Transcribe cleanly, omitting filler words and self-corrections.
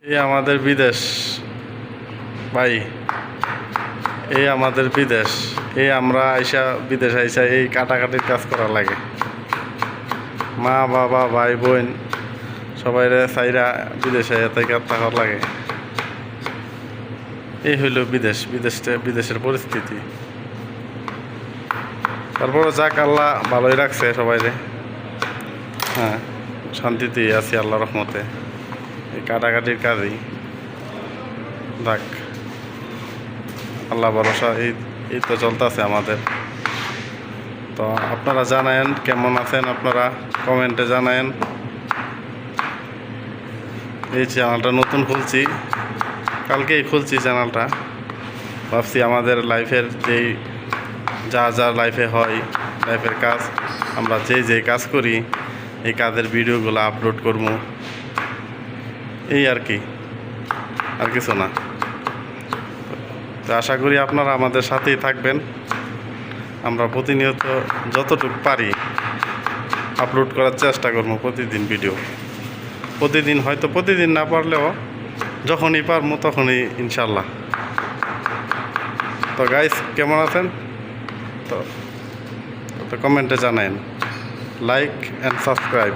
এই আমাদের বিদেশ ভাই, এই আমাদের বিদেশ। এই আমরা বিদেশ আইসা এই কাটাকাটির কাজ করা লাগে। মা বাবা ভাই বোন সবাই চাইরা বিদেশে এতে থাকার লাগে। এই হইল বিদেশের পরিস্থিতি। তারপরে যাক, আল্লাহ ভালোই রাখছে সবাই। হ্যাঁ, শান্তিতেই আছি আল্লাহ রহমতে। এই কাটাকাটির কাজেই যাক, আল্লাহ ভরসা। এই তো চলতেছে আমাদের। তো আপনারা জানায়েন কেমন আছেন, আপনারা কমেন্টে জানায়েন। এই চ্যানেলটা নতুন খুলছি, কালকেই খুলছি চ্যানেলটা। ভাবছি আমাদের লাইফের যা লাইফে হয়, লাইফের কাজ, আমরা যে কাজ করি এই কাজের ভিডিওগুলো আপলোড করব, এই আর কি, আর কিছু না। তো আশা করি আপনারা আমাদের সাথেই থাকবেন। আমরা প্রতিনিয়ত যতটুকু পারি আপলোড করার চেষ্টা করবো, প্রতিদিন ভিডিও। প্রতিদিন হয়তো প্রতিদিন না পারলেও যখনই পারবো তখনই ইনশাল্লাহ। তো গাইস, কেমন আছেন? তো কমেন্টে জানায়েন, লাইক অ্যান্ড সাবস্ক্রাইব।